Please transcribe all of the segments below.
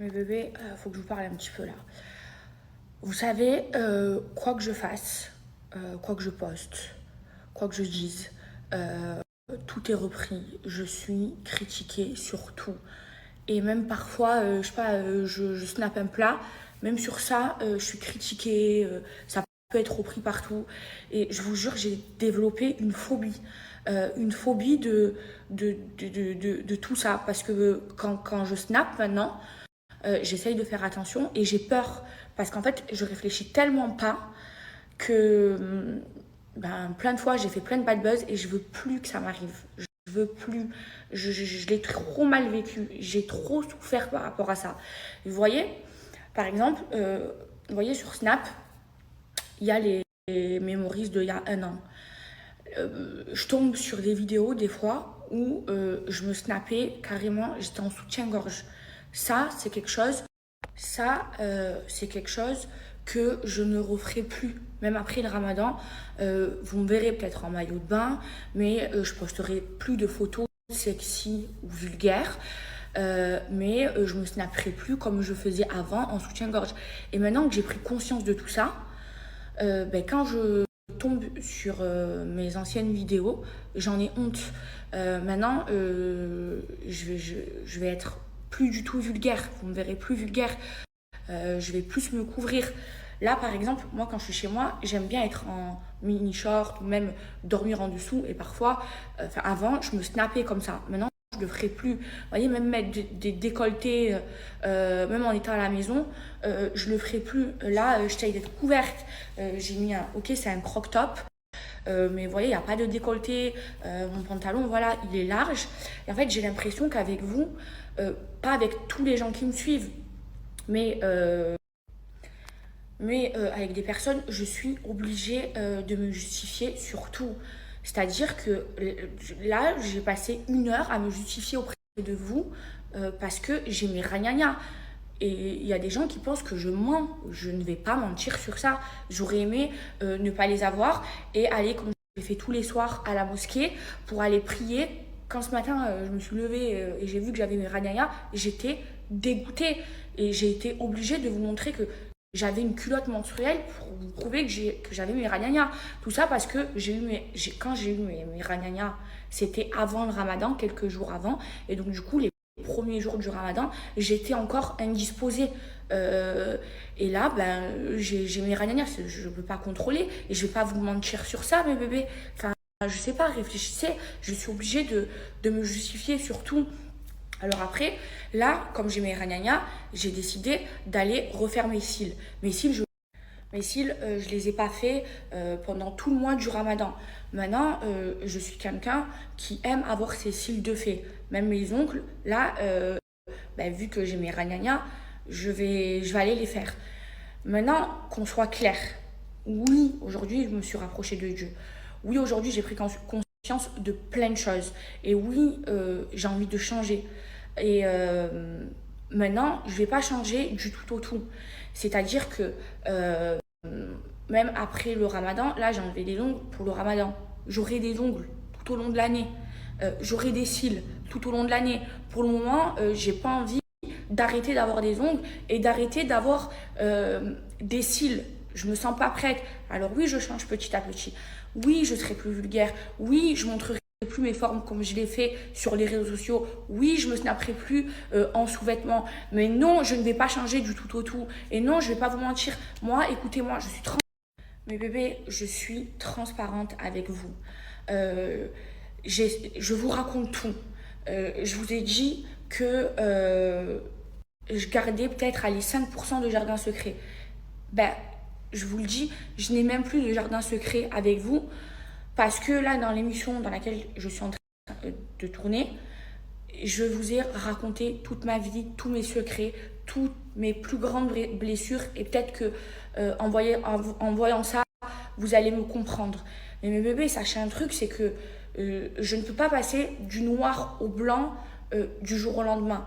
Mais bébé, faut que je vous parle un petit peu là. Vous savez, quoi que je fasse, quoi que je poste, quoi que je dise, tout est repris. Je suis critiquée sur tout. Et même parfois, je sais pas, je snappe un plat. Même sur ça, je suis critiquée. Ça peut être repris partout. Et je vous jure, j'ai développé une phobie. Une phobie de tout ça. Parce que quand je snap maintenant, j'essaye de faire attention et j'ai peur parce qu'en fait je réfléchis tellement pas que plein de fois j'ai fait plein de bad buzz et je veux plus que ça m'arrive. Je veux plus. Je l'ai trop mal vécu. J'ai trop souffert par rapport à ça. Vous voyez, par exemple, vous voyez sur Snap, il y a les memories d'il y a un an. Je tombe sur des vidéos des fois où je me snappais carrément, j'étais en soutien-gorge. Ça, c'est quelque chose c'est quelque chose que je ne referai plus. Même après le ramadan, vous me verrez peut-être en maillot de bain, mais je posterai plus de photos sexy ou vulgaires. Mais je me snapperai plus comme je faisais avant en soutien-gorge. Et maintenant que j'ai pris conscience de tout ça, quand je tombe sur mes anciennes vidéos, j'en ai honte. Maintenant, je vais être plus du tout vulgaire. Vous me verrez plus vulgaire. Je vais plus me couvrir. Là, par exemple, moi, quand je suis chez moi, j'aime bien être en mini short ou même dormir en dessous. Et parfois, avant, je me snappais comme ça. Maintenant, je ne le ferai plus. Vous voyez, même mettre des décolletés, même en étant à la maison, je ne le ferai plus. Là, j'essaye d'être couverte. J'ai mis ok, c'est un croc top. Mais vous voyez, il n'y a pas de décolleté. Mon pantalon, voilà, il est large. Et en fait, j'ai l'impression qu'avec vous, pas avec tous les gens qui me suivent, mais avec des personnes, je suis obligée de me justifier sur tout. C'est-à-dire que là, j'ai passé 1 heure à me justifier auprès de vous parce que j'ai mes ragnagnas. Et il y a des gens qui pensent que je mens. Je ne vais pas mentir sur ça. J'aurais aimé ne pas les avoir et aller, comme je l'ai fait tous les soirs, à la mosquée pour aller prier. Quand ce matin, je me suis levée et j'ai vu que j'avais mes ragnagnas, j'étais dégoûtée. Et j'ai été obligée de vous montrer que j'avais une culotte menstruelle pour vous prouver que j'avais mes ragnagnas. Tout ça parce que quand j'ai eu mes ragnagnas, c'était avant le ramadan, quelques jours avant. Et donc, du coup, les premiers jours du ramadan, j'étais encore indisposée. Et là, j'ai mes ragnagnas, je ne peux pas contrôler. Et je ne vais pas vous mentir sur ça, mes bébés. Enfin, je sais pas, réfléchissez. Je suis obligée de me justifier sur tout. Alors après, là, comme j'ai mes ragnagnas, j'ai décidé d'aller refaire mes cils. Mes cils, je les ai pas faits pendant tout le mois du ramadan. Maintenant, je suis quelqu'un qui aime avoir ses cils de fait. Même mes ongles, là, vu que j'ai mes ragnagnas, je vais aller les faire. Maintenant, qu'on soit clair, oui, aujourd'hui, je me suis rapprochée de Dieu. Oui, aujourd'hui, j'ai pris conscience de plein de choses. Et oui, j'ai envie de changer. Et maintenant, je ne vais pas changer du tout au tout. C'est-à-dire que même après le ramadan, là, j'ai enlevé des ongles pour le ramadan. J'aurai des ongles tout au long de l'année. J'aurai des cils tout au long de l'année. Pour le moment, j'ai pas envie d'arrêter d'avoir des ongles et d'arrêter d'avoir des cils. Je me sens pas prête. Alors oui, je change petit à petit. Oui, je serai plus vulgaire. Oui, je montrerai plus mes formes comme je l'ai fait sur les réseaux sociaux. Oui, je me snapperai plus en sous-vêtements. Mais non, je ne vais pas changer du tout au tout. Et non, je vais pas vous mentir. Moi, écoutez-moi, je suis mes bébés, je suis transparente avec vous. Je vous raconte tout. Je vous ai dit que je gardais peut-être les 5% de jardin secret. Je vous le dis, je n'ai même plus de jardin secret avec vous parce que là, dans l'émission dans laquelle je suis en train de tourner, je vous ai raconté toute ma vie, tous mes secrets, toutes mes plus grandes blessures et peut-être que en voyant ça, vous allez me comprendre. Mais mes bébés, sachez un truc, c'est que je ne peux pas passer du noir au blanc du jour au lendemain.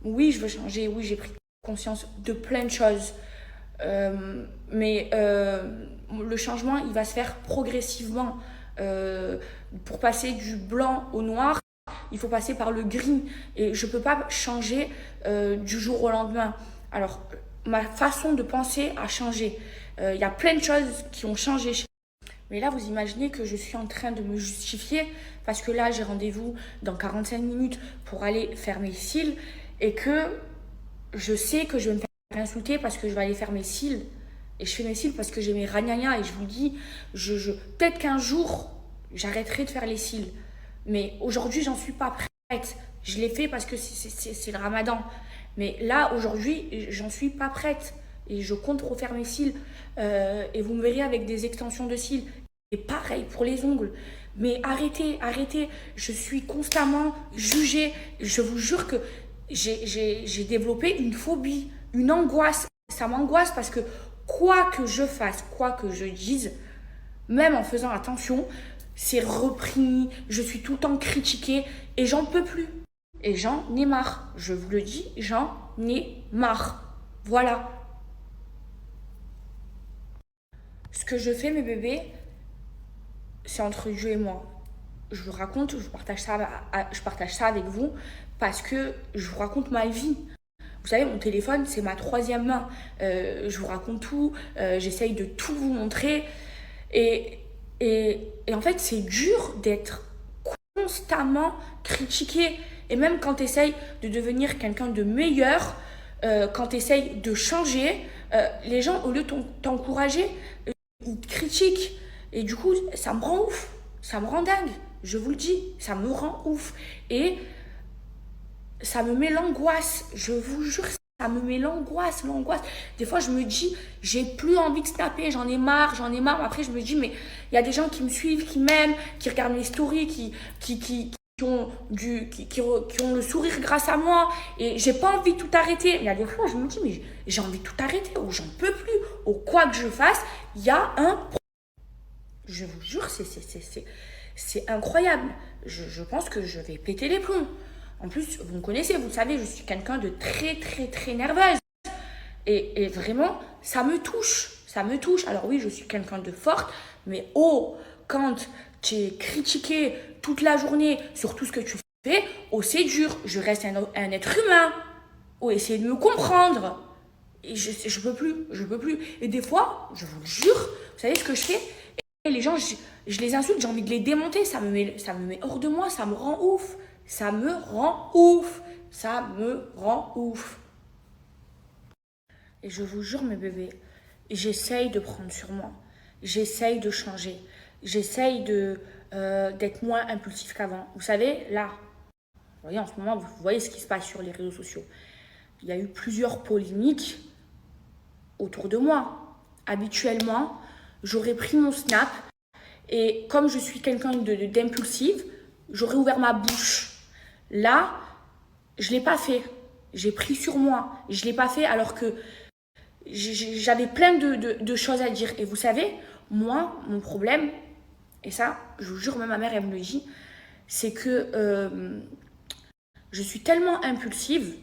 Oui, je veux changer, oui, j'ai pris conscience de plein de choses. Mais le changement, il va se faire progressivement. Pour passer du blanc au noir, il faut passer par le gris. Et je ne peux pas changer du jour au lendemain. Alors, ma façon de penser a changé. Il y a plein de choses qui ont changé. Mais là, vous imaginez que je suis en train de me justifier parce que là, j'ai rendez-vous dans 45 minutes pour aller faire mes cils et que je sais que je vais me faire insulter parce que je vais aller faire mes cils. Et je fais mes cils parce que j'ai mes ragnagnas et je vous dis, peut-être qu'un jour, j'arrêterai de faire les cils. Mais aujourd'hui, j'en suis pas prête. Je l'ai fait parce que c'est le ramadan. Mais là, aujourd'hui, j'en suis pas prête. Et je compte refaire mes cils. Et vous me verrez avec des extensions de cils. Et pareil pour les ongles. Mais arrêtez, arrêtez. Je suis constamment jugée. Je vous jure que j'ai développé une phobie, une angoisse. Ça m'angoisse parce que quoi que je fasse, quoi que je dise, même en faisant attention, c'est repris, je suis tout le temps critiquée et j'en peux plus. Et j'en ai marre. Je vous le dis, j'en ai marre. Voilà. Ce que je fais, mes bébés, c'est entre Dieu et moi. Je vous raconte, je partage ça avec vous parce que je vous raconte ma vie. Vous savez, mon téléphone, c'est ma troisième main. Je vous raconte tout, j'essaye de tout vous montrer. Et en fait, c'est dur d'être constamment critiqué. Et même quand tu essayes de devenir quelqu'un de meilleur, quand tu essayes de changer, les gens, au lieu de t'encourager, ils te critiquent. Et du coup, ça me rend ouf. Ça me rend dingue. Je vous le dis, ça me rend ouf. Et ça me met l'angoisse. Je vous jure, ça me met l'angoisse. Des fois, je me dis, j'ai plus envie de snapper, j'en ai marre. Après, je me dis, mais il y a des gens qui me suivent, qui m'aiment, qui regardent mes stories, qui ont le sourire grâce à moi. Et j'ai pas envie de tout arrêter. Il y a des fois, je me dis, mais j'ai envie de tout arrêter, ou j'en peux plus, ou quoi que je fasse, il y a un... Je vous jure, c'est incroyable. Je pense que je vais péter les plombs. En plus, vous me connaissez, vous le savez, je suis quelqu'un de très, très, très nerveuse. Et vraiment, ça me touche. Ça me touche. Alors oui, je suis quelqu'un de forte, mais oh, quand tu es critiqué toute la journée sur tout ce que tu fais, oh, c'est dur. Je reste un être humain. Oh, essayez de me comprendre. Et je peux plus. Et des fois, je vous le jure, vous savez ce que je fais? Et les gens, je les insulte, j'ai envie de les démonter. Ça me met hors de moi, ça me rend ouf. Ça me rend ouf. Et je vous jure, mes bébés, j'essaye de prendre sur moi. J'essaye de changer. J'essaye d'être moins impulsif qu'avant. Vous savez, là, vous voyez, en ce moment, vous voyez ce qui se passe sur les réseaux sociaux. Il y a eu plusieurs polémiques autour de moi. Habituellement, j'aurais pris mon snap et comme je suis quelqu'un d'impulsive, j'aurais ouvert ma bouche. Là, je ne l'ai pas fait. J'ai pris sur moi. Je ne l'ai pas fait alors que j'avais plein de choses à dire. Et vous savez, moi, mon problème, et ça, je vous jure, même ma mère, elle me le dit, c'est que je suis tellement impulsive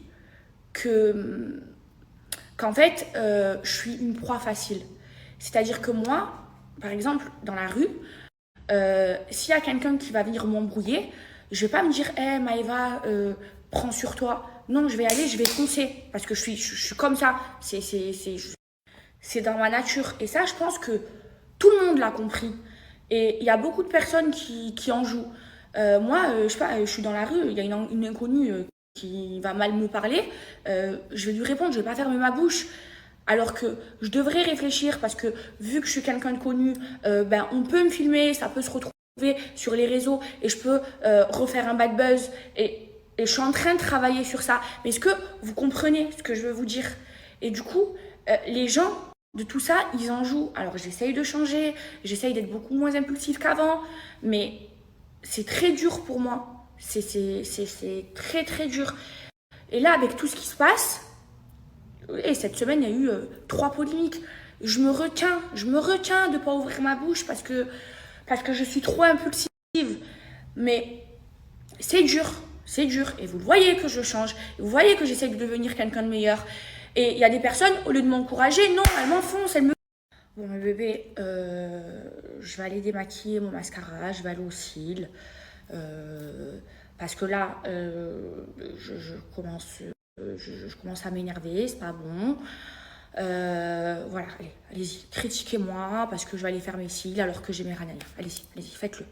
qu'en fait, je suis une proie facile. C'est-à-dire que moi, par exemple, dans la rue, s'il y a quelqu'un qui va venir m'embrouiller, je vais pas me dire, hey, Maëva, prends sur toi. Non, je vais aller, je vais foncer. Parce que je suis comme ça. C'est dans ma nature. Et ça, je pense que tout le monde l'a compris. Et il y a beaucoup de personnes qui en jouent. Moi, je sais pas, je suis dans la rue, il y a une inconnue qui va mal me parler. Je vais lui répondre, je vais pas fermer ma bouche. Alors que je devrais réfléchir parce que vu que je suis quelqu'un de connu, on peut me filmer, ça peut se retrouver sur les réseaux et je peux refaire un bad buzz et je suis en train de travailler sur ça. Mais est-ce que vous comprenez ce que je veux vous dire? Et du coup, les gens de tout ça, ils en jouent. Alors j'essaye de changer, j'essaye d'être beaucoup moins impulsif qu'avant, mais c'est très dur pour moi. C'est très très dur. Et là, avec tout ce qui se passe, et cette semaine, il y a eu 3 polémiques. Je me retiens de ne pas ouvrir ma bouche parce que je suis trop impulsive. Mais c'est dur. Et vous voyez que je change. Et vous voyez que j'essaie de devenir quelqu'un de meilleur. Et il y a des personnes, au lieu de m'encourager, non, elles m'enfoncent, elles me... Bon, mes bébés, je vais aller démaquiller mon mascara, je vais aller au cils. Parce que là, je commence, je commence à m'énerver, c'est pas bon. Voilà, allez, allez-y, critiquez-moi parce que je vais aller faire mes cils alors que j'ai mes rien à dire. Allez-y, allez-y, faites-le.